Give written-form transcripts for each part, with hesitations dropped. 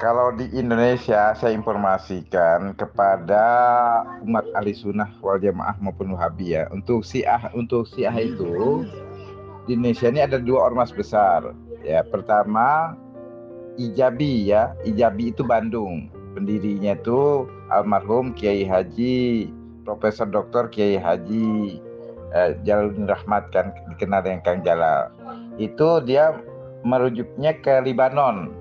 Kalau di Indonesia, saya informasikan kepada umat ahli sunnah wal jamaah maupun wahabi ya. Untuk Syiah itu di Indonesia ini ada dua ormas besar. Ya, pertama Ijabi ya. Ijabi itu Bandung. Pendirinya itu almarhum Kiai Haji Profesor Dr. Kiai Haji Jalaluddin Rahmat, kan dikenal dengan Kang Jalal. Itu dia merujuknya ke Libanon.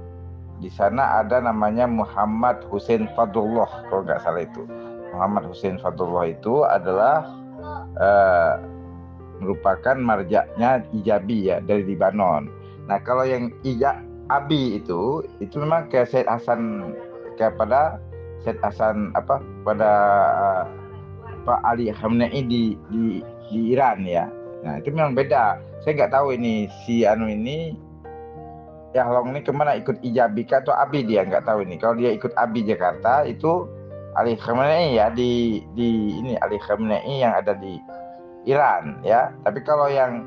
Di sana ada namanya Muhammad Hussein Fadlullah, kalau nggak salah itu. Muhammad Hussein Fadlullah itu adalah merupakan marjaknya Ijabi ya, dari Libanon. Nah, kalau yang Abi itu memang ke Said Hasan, kepada Said Hasan pada Pak Ali Khamenei di Iran ya. Nah, itu memang beda. Saya nggak tahu ini si Anu ini Yahlong ini kemana, ikut Ijabi atau Abi, dia nggak tahu ini. Kalau dia ikut Abi Jakarta itu Ali Khamenei ya, di ini Ali Khamenei yang ada di Iran ya. Tapi kalau yang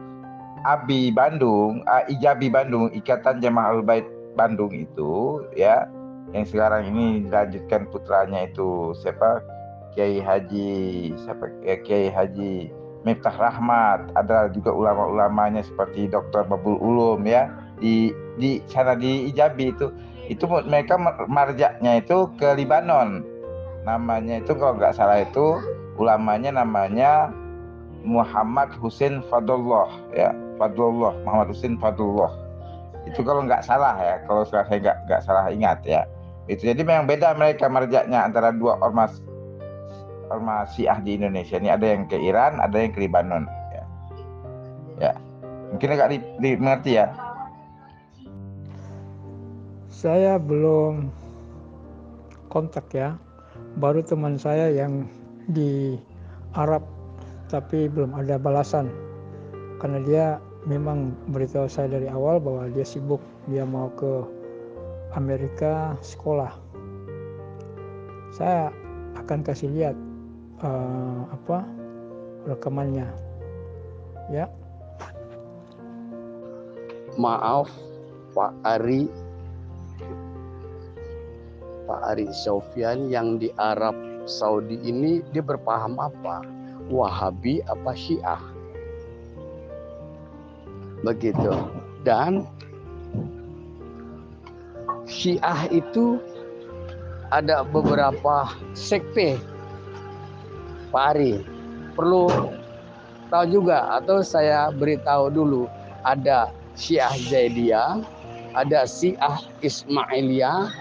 Abi Bandung, Ijabi Bandung, Ikatan Jamaah Al-Bait Bandung itu ya, yang sekarang ini dilanjutkan putranya itu siapa, Kiai Haji Miftah Rahmat. Ada juga ulama-ulamanya seperti Dr. Babul Ulum ya, di sana di Ijabi itu mereka marjaknya itu ke Libanon. Namanya itu kalau nggak salah itu ulamanya namanya Muhammad Hussein Fadlullah ya, Muhammad Hussein Fadlullah. Itu kalau nggak salah ya, kalau saya nggak salah ingat ya. Itu jadi memang beda mereka marjaknya antara dua ormas Syiah di Indonesia ini. Ada yang ke Iran, ada yang ke Libanon ya. Ya. Mungkin agak dimengerti ya. Saya belum kontak ya, baru teman saya yang di Arab, tapi belum ada balasan karena dia memang beritahu saya dari awal bahwa dia sibuk, dia mau ke Amerika sekolah. Saya akan kasih lihat rekamannya ya. Maaf Pak Ari Sofyan, yang di Arab Saudi ini dia berpaham apa? Wahabi apa Syiah? Begitu. Dan Syiah itu ada beberapa sekte, Pak Ari. Perlu tahu juga, atau saya beritahu dulu, ada Syiah Zaidiyah, ada Syiah Ismailiyah,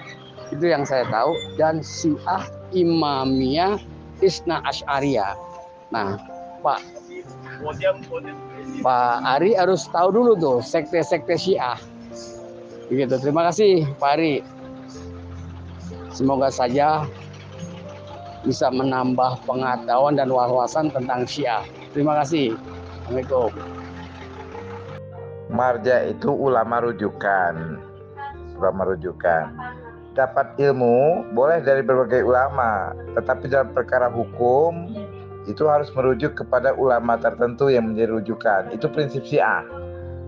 itu yang saya tahu, dan Syiah Imamiyah Isna Asy'ariyah. Nah, Pak Ari harus tahu dulu tuh sekte-sekte Syiah. Begitu. Terima kasih Pak Ari. Semoga saja bisa menambah pengetahuan dan wawasan tentang Syiah. Terima kasih. Assalamualaikum. Marja itu ulama rujukan. Dapat ilmu boleh dari berbagai ulama, tetapi dalam perkara hukum itu harus merujuk kepada ulama tertentu yang menjadi rujukan. Itu prinsip Syiah.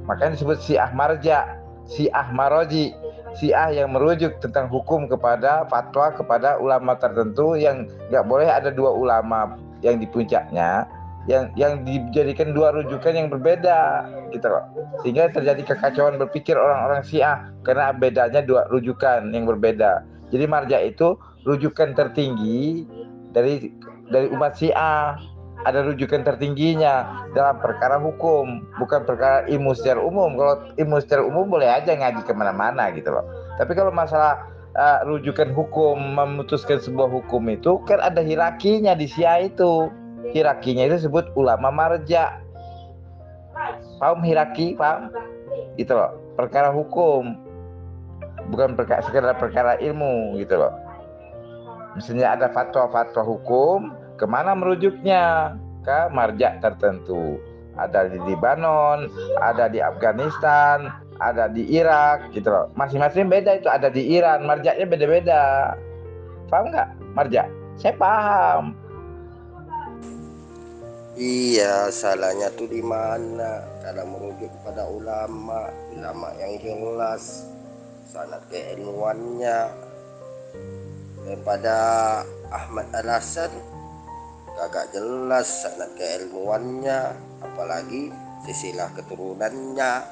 Makanya disebut Syiah Marja, Syiah Maroji, Syiah yang merujuk tentang hukum kepada fatwa kepada ulama tertentu, yang nggak boleh ada dua ulama yang di puncaknya, yang dijadikan dua rujukan yang berbeda gitu loh, sehingga terjadi kekacauan berpikir orang-orang Syiah karena bedanya dua rujukan yang berbeda. Jadi marja itu rujukan tertinggi dari umat Syiah, ada rujukan tertingginya dalam perkara hukum, bukan perkara ilmu secara umum. Kalau ilmu secara umum boleh aja ngaji kemana-mana gitu loh, tapi kalau masalah rujukan hukum, memutuskan sebuah hukum, itu kan ada hierarkinya di Syiah itu. Hierarkinya itu disebut ulama marja. Paham hierarki? Paham? Gitu loh. Perkara hukum, bukan sekedar perkara ilmu gitu loh. Misalnya ada fatwa-fatwa hukum, kemana merujuknya? Ke marja tertentu. Ada di Libanon, ada di Afghanistan, ada di Irak gitu loh. Masing-masing beda itu, ada di Iran, marjaknya beda-beda. Paham nggak marja? Saya paham. Iya, salahnya tuh di mana? Karena merujuk kepada ulama yang jelas. sanad keilmuannya. Daripada Ahmad Al-Hasan kagak jelas sanad keilmuannya, apalagi silsilah keturunannya.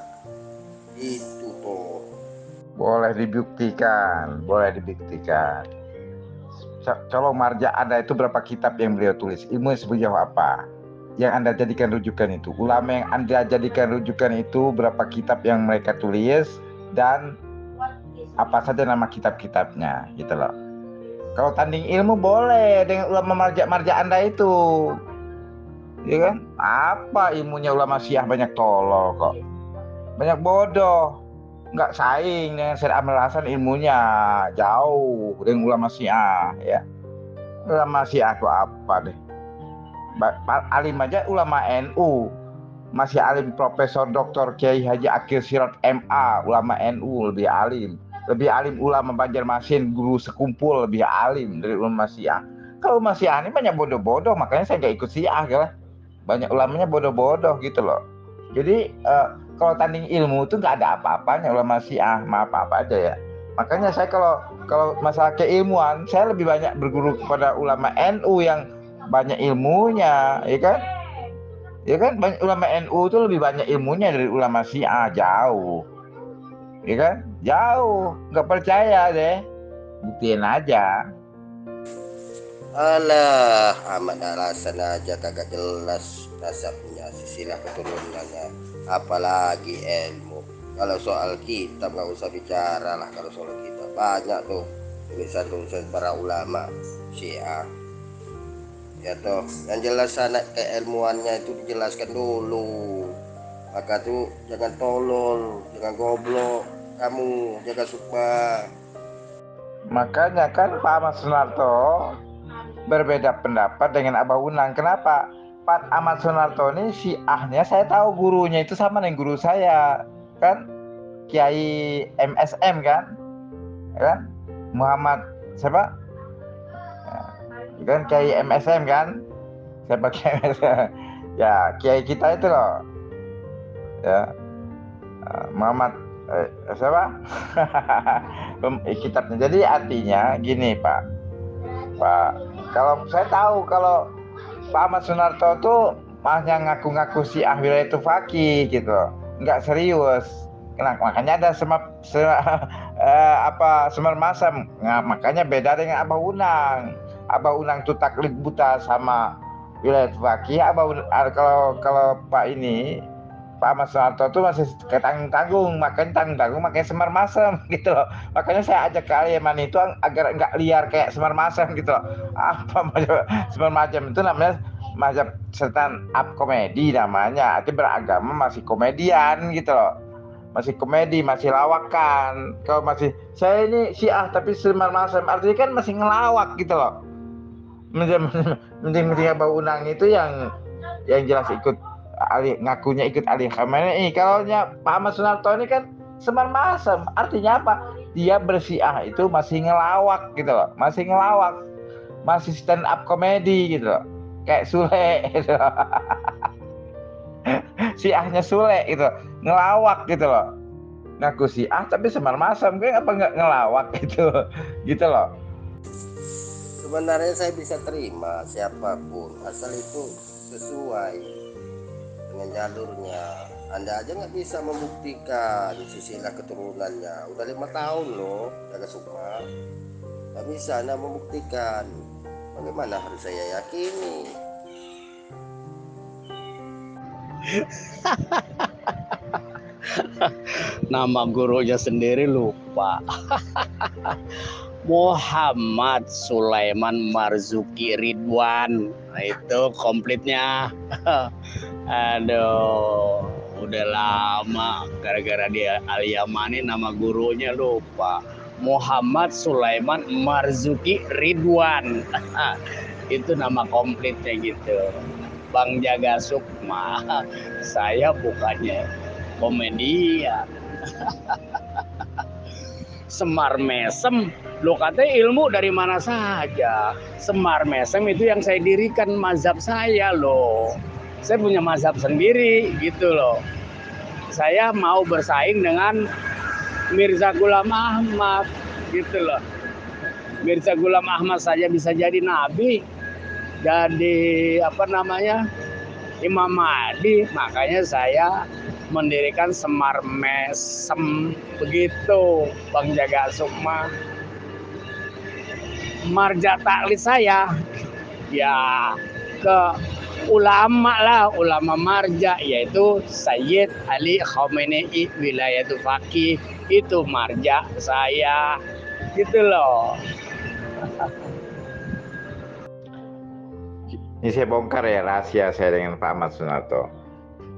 Itu tuh. Boleh dibuktikan. Colong Marja Anda itu berapa kitab yang beliau tulis? Ilmu sejauh apa yang Anda jadikan rujukan itu? Ulama yang Anda jadikan rujukan itu berapa kitab yang mereka tulis dan apa saja nama kitab-kitabnya gitu loh. Kalau tanding ilmu boleh dengan ulama marja Anda itu, ya kan? Apa ilmunya ulama Syiah banyak tolol kok, banyak bodoh, nggak saing dengan Syed Ahmad Hasan, ilmunya jauh dengan ulama Syiah ya. Ulama Syiah itu apa deh? Alim aja ulama NU masih alim, Profesor Dr. Kiai Haji Akil Sirot MA, ulama NU lebih alim ulama Banjarmasin, guru sekumpul lebih alim dari ulama Syiah. Kalau ulama Syiah ini banyak bodoh-bodoh, makanya saya nggak ikut Syiah ya. Banyak ulamanya bodoh-bodoh gitu loh. Jadi kalau tanding ilmu itu nggak ada apa-apanya ulama Syiah, apa aja ya. Makanya saya kalau masalah keilmuan, saya lebih banyak berguru kepada ulama NU yang banyak ilmunya, ya kan? Ya kan, ulama NU itu lebih banyak ilmunya dari ulama Syiah, jauh. Ya kan? Jauh. Nggak percaya deh. Buktiin aja. Alah, Ahmad Al-Hasan aja kagak jelas nasabnya, silsilah keturunannya, apalagi ilmu. Kalau soal kitab nggak usah bicara lah. Kalau soal kitab banyak tuh tulisan-tulisan para ulama Syiah. Ya toh, yang jelas sanad keilmuannya itu dijelaskan dulu. Maka tuh jangan tolol, jangan goblok, kamu jaga sukma. Makanya kan Pak Ahmad Sunarto berbeda pendapat dengan Abah Unang. Kenapa? Pak Ahmad Sunarto ini Syiahnya, saya tahu gurunya itu sama dengan guru saya kan, Kiai MSM kan, kan Muhammad siapa? Kan Kiai MSM kan, siapa Kiai MSM? Ya Kiai kita itu loh, ya Muhammad siapa? Kitabnya. Jadi artinya gini Pak, kalau saya tahu kalau Pak Ahmad Sunarto tuh hanya ngaku-ngaku Syiah wilayah itu fakih gitu, nggak serius. Nah, makanya ada semar masam. Nah, makanya beda dengan Abah Unang. Abah Unang tuh taklid buta sama wilayah fakih. Kalau Pak Ahmad Sunarto tuh masih tanggung-tanggung, makanya semar masam gitu loh. Makanya saya ajak kalian itu agar nggak liar kayak semar masam gitu loh. Apa semar macam itu namanya mazhab stand up komedi namanya. Artinya beragama masih komedian gitu loh. Masih komedi, masih lawakan. Kalau masih saya ini Syiah tapi semar masam, artinya kan masih ngelawak gitu loh. Mending Abah Unang itu yang jelas ikut ngakunya ikut Ali Khamenei. Kalau Pak Ahmad Sunarto ini kan semar masam, artinya apa? Dia bersyiah itu masih ngelawak gitu loh, masih stand up komedi gitu loh, kayak Sule gitu loh. Syiahnya Sule gitu, ngelawak gitu loh, ngaku Syiah tapi semar masam, kayak apa nggak ngelawak gitu loh. Sebenarnya saya bisa terima siapapun asal itu sesuai dengan jalurnya. Anda aja nggak bisa membuktikan silsilah keturunannya. Udah 5 tahun loh jaga sukma, nggak bisa Anda membuktikan. Bagaimana harus saya yakini? Nama gurunya sendiri lupa. Muhammad Sulaiman Marzuki Ridwan. Nah, itu komplitnya. Aduh, udah lama gara-gara dia Al-Yamani nama gurunya lupa. Muhammad Sulaiman Marzuki Ridwan. Itu nama komplitnya gitu. Bang Jaga Sukma, saya bukannya komedian. Semar mesem, lo katanya ilmu dari mana saja. Semar mesem itu yang saya dirikan mazhab saya loh. Saya punya mazhab sendiri gitu loh. Saya mau bersaing dengan Mirza Ghulam Ahmad gitu loh. Mirza Ghulam Ahmad saja bisa jadi nabi, jadi Imam Mahdi. Makanya saya mendirikan Semar Mesem begitu, Bang Jaga Sukma. Marja taklid saya ya ke ulama lah, ulama marja, yaitu Sayyid Ali Khamenei Wilayatul Faqih, itu marja saya gitu loh. Ini saya bongkar ya rahasia saya dengan Pak Ahmad Sunarto.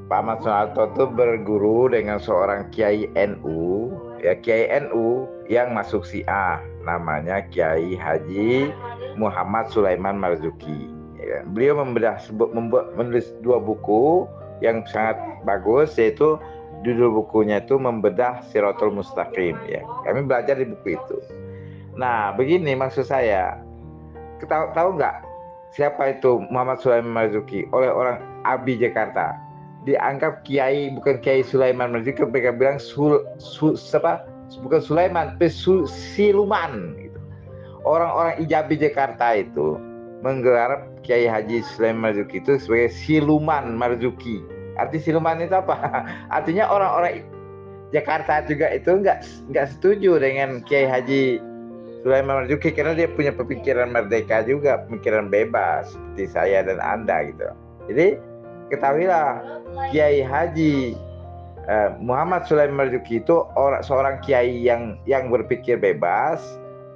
Pak Ahmad Sunarto itu berguru dengan seorang Kiai NU, ya Kiai NU yang masuk Syiah, namanya Kiai Haji Muhammad Sulaiman Marzuki. Ya, beliau menulis 2 buku yang sangat bagus, yaitu judul bukunya itu Membedah Siratul Mustaqim. Ya, kami belajar di buku itu. Nah, begini maksud saya, tahu nggak siapa itu Muhammad Sulaiman Marzuki oleh orang Abi Jakarta? Dianggap kiai, bukan Kiai Sulaiman Marzuki, mereka bilang bukan Sulaiman, tapi siluman gitu. Orang-orang Ijabi Jakarta itu menggelar Kiai Haji Sulaiman Marzuki itu sebagai siluman Marzuki. Arti siluman itu apa? Artinya orang-orang Jakarta juga itu nggak setuju dengan Kiai Haji Sulaiman Marzuki karena dia punya pemikiran merdeka juga, pemikiran bebas seperti saya dan Anda gitu. Jadi ketahuilah Kiai Haji Muhammad Sulaiman Marzuki itu seorang kiai yang berpikir bebas.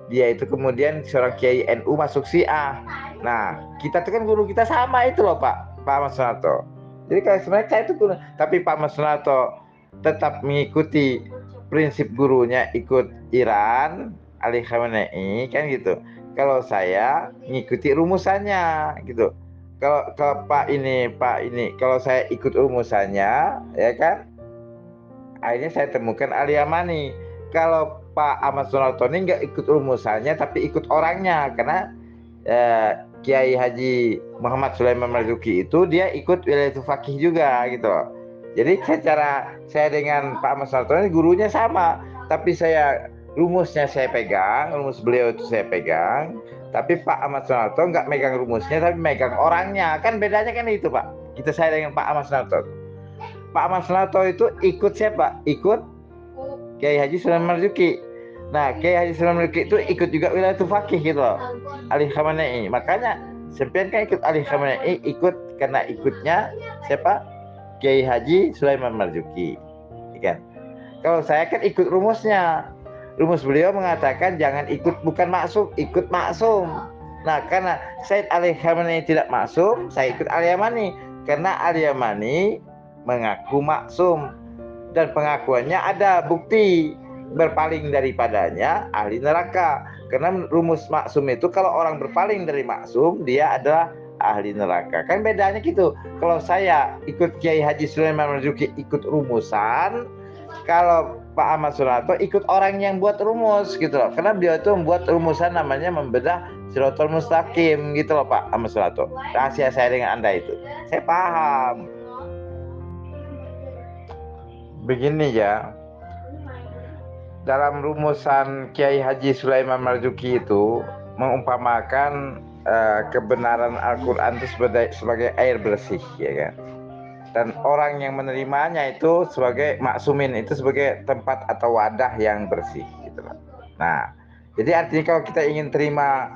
Dia itu kemudian seorang Kiai NU masuk Syiah. Nah, kita itu kan guru kita sama itu loh Pak Ahmad Sunarto. Jadi kalau sebenarnya saya itu guru, tapi Pak Ahmad Sunarto tetap mengikuti prinsip gurunya, ikut Iran, Ali Khamenei kan gitu. Kalau saya ngikuti rumusannya gitu. Kalau Pak ini, kalau saya ikut rumusannya, ya kan, akhirnya saya temukan Ali Yamani. Kalau Pak Ahmad Sunarto ini nggak ikut rumusannya, tapi ikut orangnya, karena Kiai Haji Muhammad Sulaiman Marzuki itu dia ikut Wilayatul Faqih juga gitu. Jadi secara saya dengan Pak Ahmad Sunarto ini gurunya sama, tapi rumusnya saya pegang, rumus beliau itu saya pegang. Tapi Pak Ahmad Sunarto nggak megang rumusnya, tapi megang orangnya. Kan bedanya kan itu Pak. Kita saya dengan Pak Ahmad Sunarto. Pak Ahmad Sunarto itu ikut siapa? Ikut Kiai Haji Sulaiman Marzuki. Nah, Kiai Haji Sulaiman Marzuki itu ikut juga Wilayatul Faqih gitu loh, Ali Khamenei. Makanya sampean kan ikut Ali Khamenei, ikut karena ikutnya siapa? Kiai Haji Sulaiman Marzuki. Kan? Kalau saya kan ikut rumusnya. Rumus beliau mengatakan jangan ikut bukan maksum, ikut maksum. Nah, karena Said Ali Khamenei tidak maksum, saya ikut Ali Yamani. Karena Ali Yamani mengaku maksum. Dan pengakuannya ada bukti, berpaling daripadanya ahli neraka. Karena rumus maksum itu kalau orang berpaling dari maksum, dia adalah ahli neraka. Kan bedanya gitu. Kalau saya ikut Kiai Haji Sulaiman Marzuki ikut rumusan, kalau Pak Ahmad Sunarto ikut orang yang buat rumus gitu loh. Karena beliau itu membuat rumusan namanya Membedah Siratul Mustaqim gitu loh Pak Ahmad Sunarto. Rahasia saya dengan Anda itu. Saya paham. Begini ya. Dalam rumusan Kiai Haji Sulaiman Marzuki itu mengumpamakan kebenaran Al-Quran itu sebagai air bersih ya kan. Dan orang yang menerimanya itu sebagai maksumin, itu sebagai tempat atau wadah yang bersih gitu. Nah, jadi artinya kalau kita ingin terima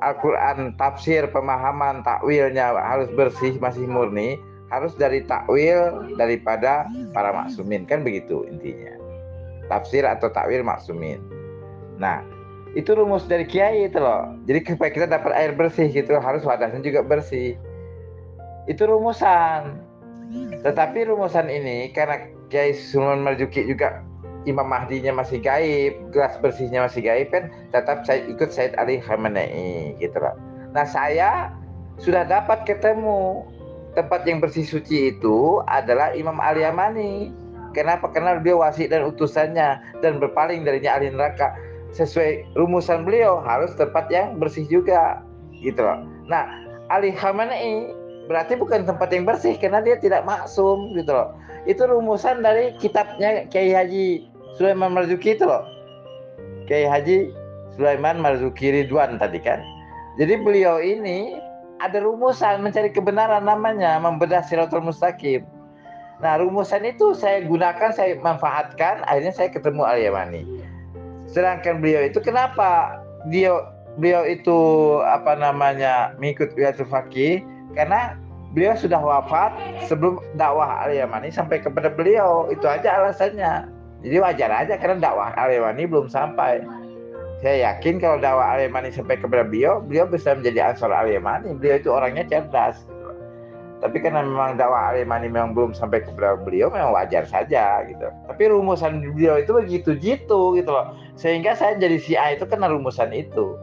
Al-Quran, tafsir, pemahaman, takwilnya harus bersih, masih murni, harus dari takwil daripada para maksumin, kan begitu intinya. Tafsir atau takwil maksumin. Nah, itu rumus dari kiai itu loh. Jadi supaya kita dapat air bersih gitu, harus wadahnya juga bersih. Itu rumusan. Tetapi rumusan ini karena Kiai Sulaiman Marzuki juga Imam Mahdinya masih gaib, gelas bersihnya masih gaib, kan tetap saya ikut Said Ali Khamenei gitu loh. Nah, saya sudah dapat ketemu tempat yang bersih suci itu adalah Imam Ali Yamani. Kenapa? Karena beliau wasi dan utusannya dan berpaling darinya ahli neraka. Sesuai rumusan beliau harus tempat yang bersih juga gitu loh. Nah, Ali Khamenei berarti bukan tempat yang bersih karena dia tidak maksum gitu loh. Itu rumusan dari kitabnya Kiai Haji Sulaiman Marzuki itu loh, Kiai Haji Sulaiman Marzuki Ridwan tadi kan. Jadi beliau ini ada rumusan mencari kebenaran, namanya membedah Shirathul Mustaqim. Nah, rumusan itu saya gunakan, saya manfaatkan, akhirnya saya ketemu Al-Yamani. Sedangkan beliau itu kenapa beliau itu mengikut Wilayatul Faqih, karena beliau sudah wafat sebelum dakwah Al-Yamani sampai kepada beliau. Itu aja alasannya. Jadi wajar aja karena dakwah Al-Yamani belum sampai. Saya yakin kalau dakwah Al-Yamani sampai kepada beliau bisa menjadi Ansor Al-Yamani. Beliau itu orangnya cerdas. Tapi karena memang dakwah Al-Yamani memang belum sampai kepada beliau, memang wajar saja gitu. Tapi rumusan beliau itu begitu gitu loh. Sehingga saya jadi Syiah itu karena rumusan itu.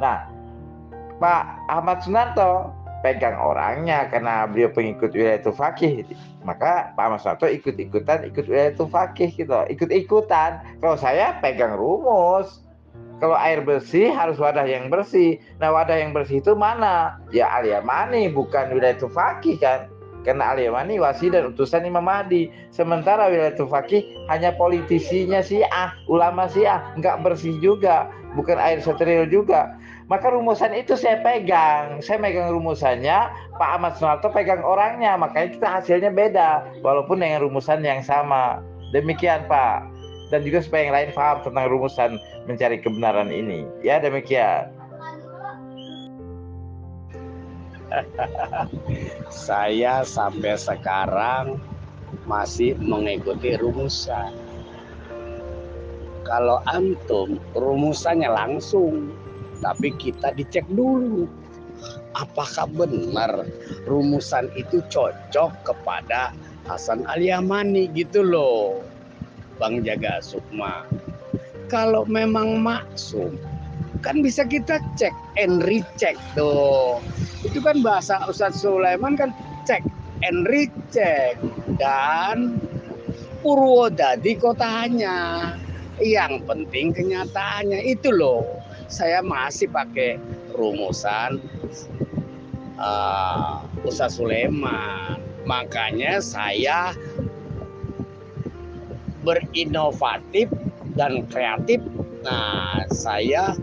Nah, Pak Ahmad Sunarto pegang orangnya karena beliau pengikut Wilayatul Faqih. Maka Pak Ahmad Sunarto ikut Wilayatul Faqih gitu. Ikut-ikutan. Kalau saya pegang rumus. Kalau air bersih harus wadah yang bersih. Nah, wadah yang bersih itu mana? Ya Al-Yamani, bukan Wilayatul Faqih kan. Karena Al-Yamani wasi dan utusan Imam Mahdi. Sementara Wilayatul Faqih hanya politisinya Syiah, ulama Syiah, nggak bersih juga, bukan air steril juga. Maka rumusan itu saya pegang. Saya megang rumusannya, Pak Ahmad Sunarto pegang orangnya. Makanya kita hasilnya beda, walaupun dengan rumusan yang sama. Demikian Pak. Dan juga supaya yang lain paham tentang rumusan mencari kebenaran ini. Ya, demikian. Saya sampai sekarang masih mengikuti rumusan. Kalau antum rumusannya langsung, tapi kita dicek dulu apakah benar rumusan itu cocok kepada Hasan Al-Yamani gitu loh, Bang Jaga Sukma. Kalau memang maksum, kan bisa kita cek and recheck tuh. Itu kan bahasa Ustadz Sulaiman kan, cek and recheck. Dan Purwodadi kotanya, yang penting kenyataannya itu loh. Saya masih pakai rumusan Ustadz Sulaiman. Makanya saya berinovatif dan kreatif. Nah, saya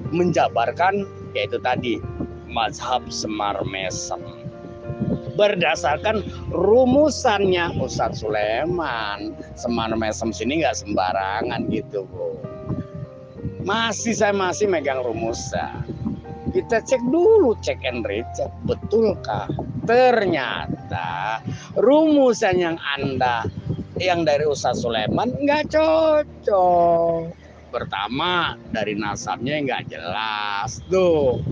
menjabarkan yaitu tadi mazhab Semar Mesem berdasarkan rumusannya Ustadz Sulaiman. Semar Mesem sini nggak sembarangan gitu, Bu. Saya masih megang rumusan. Kita cek dulu, cek and recheck, betulkah ternyata rumusan yang dari Ustadz Sulaiman nggak cocok. Pertama, dari nasabnya nggak jelas tuh.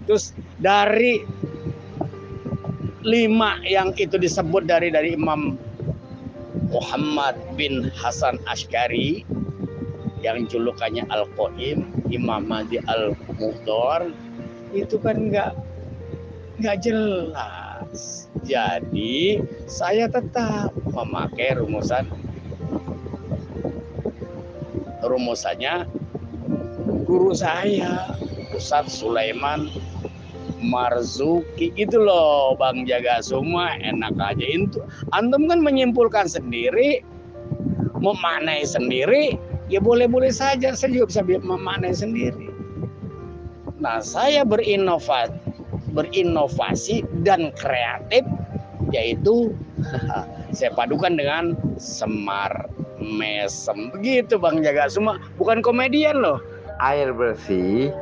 Terus dari 5 yang itu disebut dari Imam Muhammad bin Hasan Asy'ari yang julukannya Al-Qaim, Imam Mahdi Al-Muhdhar, itu kan nggak jelas. Jadi saya tetap memakai rumusannya guru saya, Ustadz Sulaiman Marzuki gitu loh, Bang Jaga. Semua enak aja itu. Antum kan menyimpulkan sendiri, memaknai sendiri, ya boleh-boleh saja. Saya juga bisa memaknai sendiri. Nah, saya berinovasi dan kreatif, yaitu saya padukan dengan Semar Mesem. Begitu Bang Jaga. Semua bukan komedian loh. Air bersih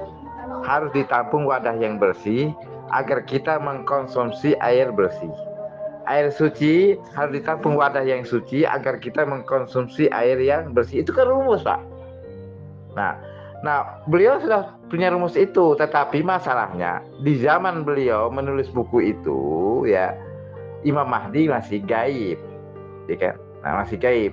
harus ditampung wadah yang bersih agar kita mengkonsumsi air bersih. Air suci harus ditampung wadah yang suci agar kita mengkonsumsi air yang bersih. Itu kan rumus, Pak. Nah, beliau sudah punya rumus itu, tetapi masalahnya di zaman beliau menulis buku itu, ya, Imam Mahdi masih gaib, ya kan? Nah, masih gaib.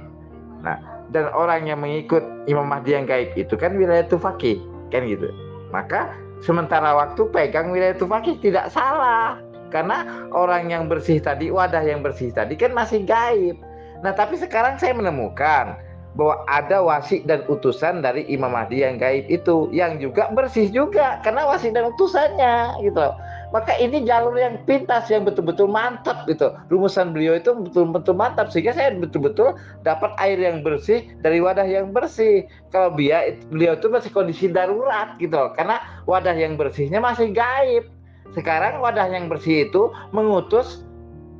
Nah, dan orang yang mengikut Imam Mahdi yang gaib itu kan Wilayatul Faqih, kan gitu. Maka sementara waktu pegang Wilayatul Faqih tidak salah, karena orang yang bersih tadi, wadah yang bersih tadi kan masih gaib. Nah, tapi sekarang saya menemukan bahwa ada wasi dan utusan dari Imam Mahdi yang gaib itu, yang juga bersih juga karena wasi dan utusannya gitu. Maka ini jalur yang pintas, yang betul-betul mantap gitu. Rumusan beliau itu betul-betul mantap, sehingga saya betul-betul dapat air yang bersih dari wadah yang bersih. Kalau beliau itu masih kondisi darurat gitu, karena wadah yang bersihnya masih gaib. Sekarang wadah yang bersih itu mengutus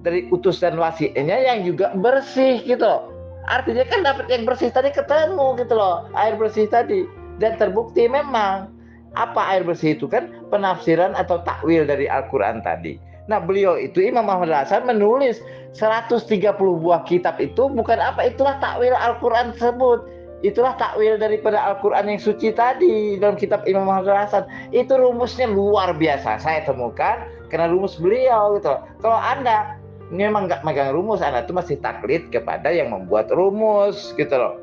dari utus dan wasiatnya yang juga bersih gitu. Artinya kan dapat yang bersih tadi ketemu gitu loh, air bersih tadi. Dan terbukti memang apa air bersih itu kan penafsiran atau takwil dari Al-Quran tadi. Nah beliau itu Imam Muhammad Hasan menulis 130 buah kitab itu bukan apa, itulah takwil Al-Quran tersebut. Itulah takwil daripada Al-Quran yang suci tadi dalam kitab Imam Muhammad Hasan. Itu rumusnya luar biasa saya temukan karena rumus beliau gitu. Kalau Anda memang nggak megang rumus, Anda itu masih taklid kepada yang membuat rumus gitu loh.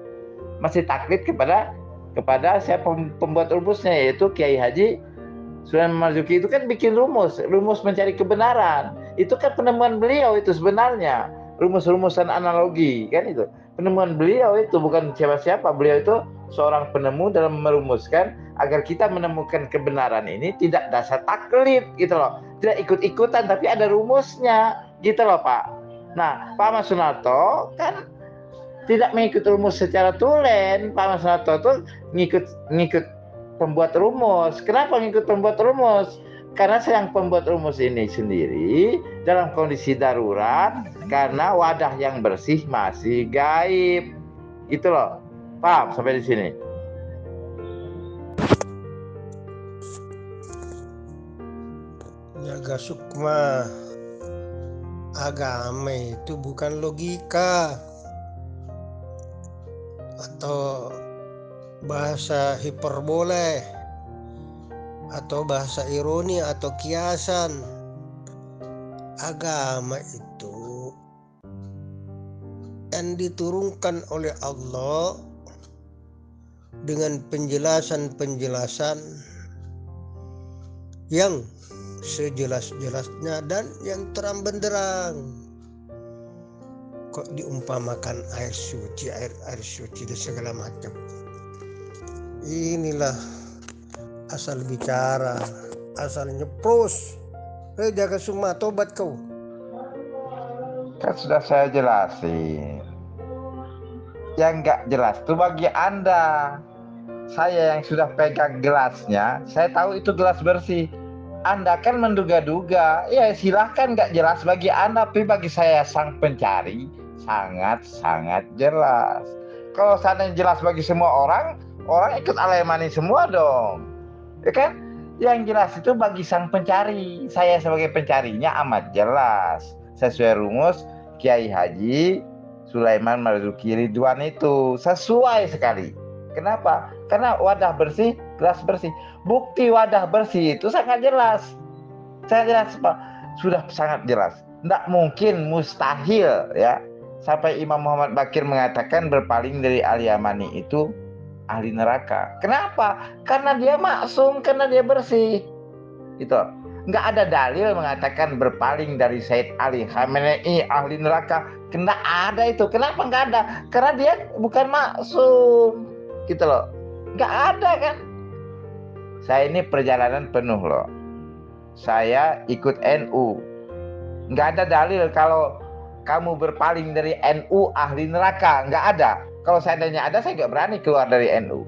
Masih taklid kepada siapa pembuat rumusnya, yaitu Kiai Haji Sulaiman Marzuki. Itu kan bikin rumus mencari kebenaran. Itu kan penemuan beliau itu sebenarnya, rumus-rumusan analogi kan itu. Penemuan beliau itu bukan siapa-siapa, beliau itu seorang penemu dalam merumuskan agar kita menemukan kebenaran ini tidak dasar taklid gitu loh. Tidak ikut-ikutan tapi ada rumusnya gitu loh Pak. Nah Pak Ahmad Sunarto kan tidak mengikut rumus secara tulen. Pak Ahmad Sunarto itu ngikut pembuat rumus. Kenapa ngikut pembuat rumus? Karena sedang pembuat rumus ini sendiri dalam kondisi darurat karena wadah yang bersih masih gaib. Gitu loh. Paham sampai di sini? Jaga sukma. Agama itu bukan logika atau bahasa hiperbole atau bahasa ironi atau kiasan. Agama itu yang diturunkan oleh Allah dengan penjelasan-penjelasan yang sejelas-jelasnya dan yang terang benderang. Kok diumpamakan air suci dan segala macam. Inilah asal bicara, asal nyepros. Jaga semua, tobat kau. Kan sudah saya jelasin. Yang nggak jelas itu bagi Anda. Saya yang sudah pegang gelasnya, saya tahu itu gelas bersih. Anda kan menduga-duga, ya silahkan nggak jelas bagi Anda, tapi bagi saya sang pencari sangat-sangat jelas. Kalau seandainya jelas bagi semua orang ikut Al-Yamani semua dong, ya kan? Yang jelas itu bagi sang pencari, saya sebagai pencarinya amat jelas, sesuai rumus Kiai Haji Sulaiman Marzuki Ridwan itu, sesuai sekali. Kenapa? Karena wadah bersih, gelas bersih. Bukti wadah bersih itu sangat jelas. Sangat jelas Pak. Sudah sangat jelas. Tidak mungkin, mustahil ya. Sampai Imam Muhammad Bakir mengatakan berpaling dari Al-Yamani itu ahli neraka. Kenapa? Karena dia maksum, karena dia bersih. Itu. Nggak ada dalil mengatakan berpaling dari Said Ali Khamenei ahli neraka. Nggak ada itu. Kenapa nggak ada? Karena dia bukan maksum. Gitu loh. Nggak ada kan. Saya ini perjalanan penuh loh. Saya ikut NU. Nggak ada dalil kalau kamu berpaling dari NU ahli neraka. Nggak ada. Kalau seandainya ada, saya nggak berani keluar dari NU.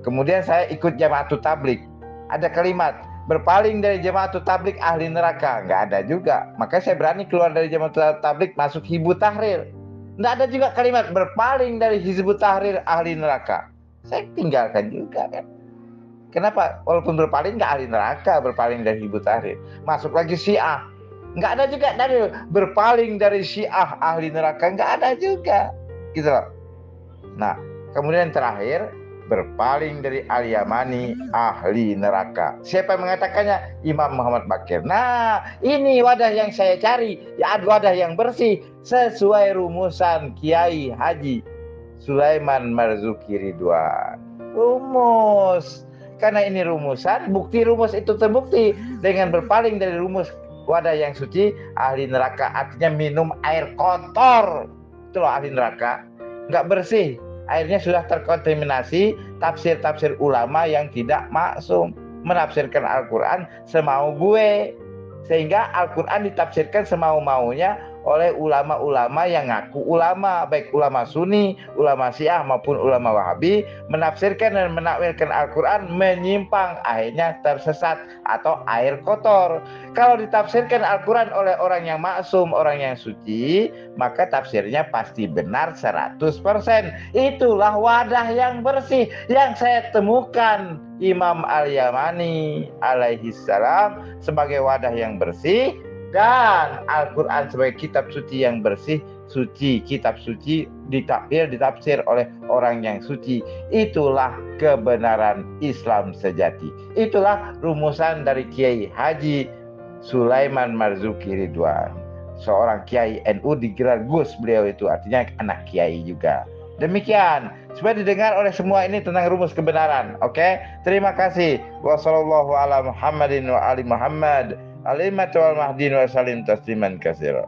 Kemudian saya ikut Jamaatul Tablik. Ada kalimat berpaling dari Jamaatul Tablik ahli neraka. Nggak ada juga. Makanya saya berani keluar dari Jamaatul Tablik masuk Hizbut Tahrir. Nggak ada juga kalimat berpaling dari Hizbut Tahrir ahli neraka. Saya tinggalkan juga kan. Kenapa? Walaupun berpaling nggak ahli neraka, berpaling dari Hizbut Tahrir. Masuk lagi Syiah. Nggak ada juga dalil berpaling dari Syiah ahli neraka. Nggak ada juga. Gitu loh. Nah, kemudian terakhir berpaling dari Al-Yamani ahli neraka. Siapa yang mengatakannya? Imam Muhammad Bakir. Nah, ini wadah yang saya cari. Ya, wadah yang bersih sesuai rumusan Kiai Haji Sulaiman Marzuki Ridwan. Rumus. Karena ini rumusan, bukti rumus itu terbukti dengan berpaling dari rumus wadah yang suci ahli neraka. Artinya minum air kotor. Itu loh ahli neraka. Nggak bersih. Airnya sudah terkontaminasi tafsir-tafsir ulama yang tidak maksum. Menafsirkan Al-Quran semau gue. Sehingga Al-Quran ditafsirkan semau-maunya oleh ulama-ulama yang ngaku ulama, baik ulama Sunni, ulama Syiah maupun ulama Wahabi, menafsirkan dan menakwilkan Al-Quran menyimpang, akhirnya tersesat atau air kotor. Kalau ditafsirkan Al-Quran oleh orang yang maksum, orang yang suci, maka tafsirnya pasti benar 100%. Itulah wadah yang bersih yang saya temukan Imam Al-Yamani alaihi salam sebagai wadah yang bersih, dan Al-Quran sebagai kitab suci yang bersih, suci, kitab suci ditafsir oleh orang yang suci. Itulah kebenaran Islam sejati. Itulah rumusan dari Kiai Haji Sulaiman Marzuki Ridwan, seorang Kiai NU, digelar Gus beliau itu, artinya anak Kiai juga. Demikian, supaya didengar oleh semua ini tentang rumus kebenaran. Oke? Terima kasih. Wassallallahu ala Muhammadin wa ali Muhammad. Alimatu wal mahdin wa salim tasliman katsira.